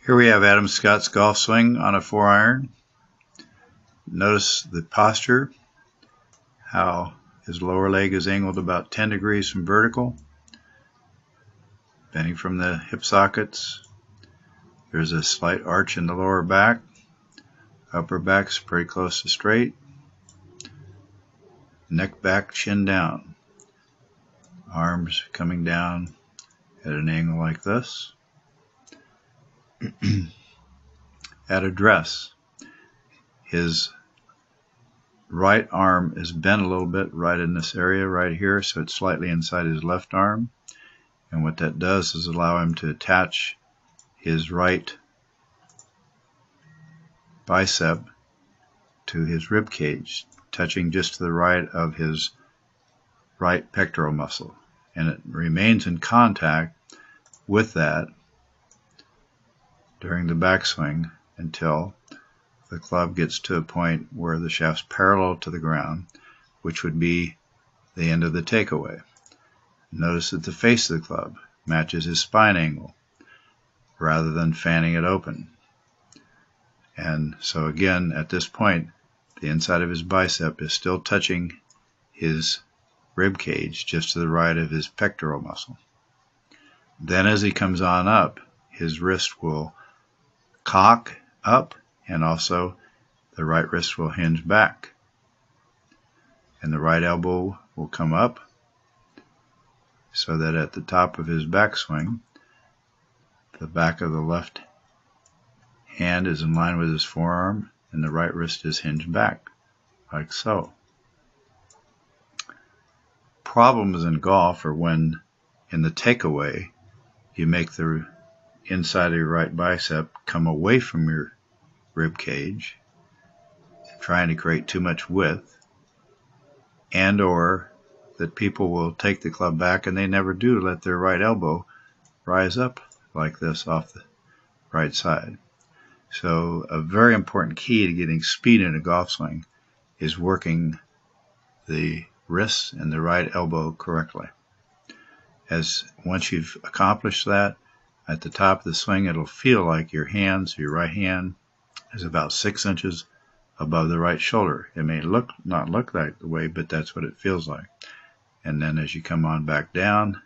Here we have Adam Scott's golf swing on a 4-iron. Notice the posture, how his lower leg is angled about 10 degrees from vertical, bending from the hip sockets. There's a slight arch in the lower back. Upper back's pretty close to straight. Neck back, chin down. Arms coming down at an angle like this. At address, his right arm is bent a little bit right in this area right here, so it's slightly inside his left arm, and what that does is allow him to attach his right bicep to his rib cage, touching just to the right of his right pectoral muscle, and it remains in contact with that during the backswing until the club gets to a point where the shaft's parallel to the ground, which would be the end of the takeaway. Notice that the face of the club matches his spine angle rather than fanning it open. And so again, at this point, the inside of his bicep is still touching his rib cage just to the right of his pectoral muscle. Then as he comes on up, his wrist will cock up, and also the right wrist will hinge back, and the right elbow will come up so that at the top of his backswing, the back of the left hand is in line with his forearm and the right wrist is hinged back, like so. Problems in golf are when in the takeaway you make the inside of your right bicep come away from your rib cage, trying to create too much width, and or that people will take the club back and they never do let their right elbow rise up like this off the right side. So a very important key to getting speed in a golf swing is working the wrists and the right elbow correctly. As once you've accomplished that, at the top of the swing, it'll feel like your right hand is about 6 inches above the right shoulder. It may not look that way, but that's what it feels like. And then as you come on back down,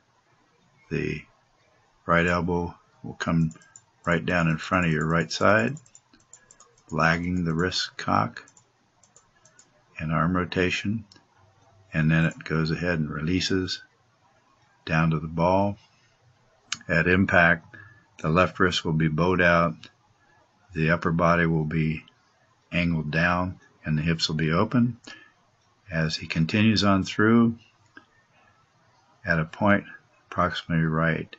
the right elbow will come right down in front of your right side, lagging the wrist cock and arm rotation, and then it goes ahead and releases down to the ball. At impact, the left wrist will be bowed out, the upper body will be angled down, and the hips will be open. As he continues on through, at a point approximately right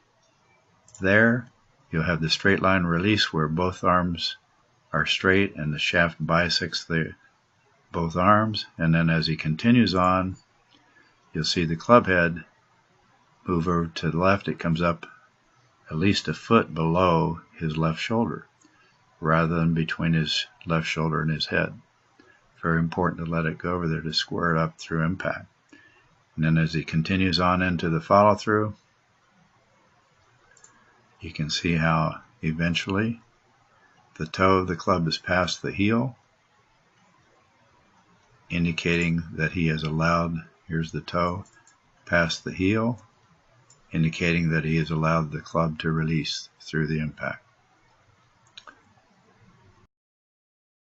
there, you'll have the straight line release where both arms are straight and the shaft bisects both arms, and then as he continues on, you'll see the club head move over to the left. It comes up at least a foot below his left shoulder rather than between his left shoulder and his head. Very important to let it go over there to square it up through impact. And then as he continues on into the follow through, you can see how eventually the toe of the club is past the heel, indicating that he has allowed, here's the toe, past the heel, indicating that he has allowed the club to release through the impact.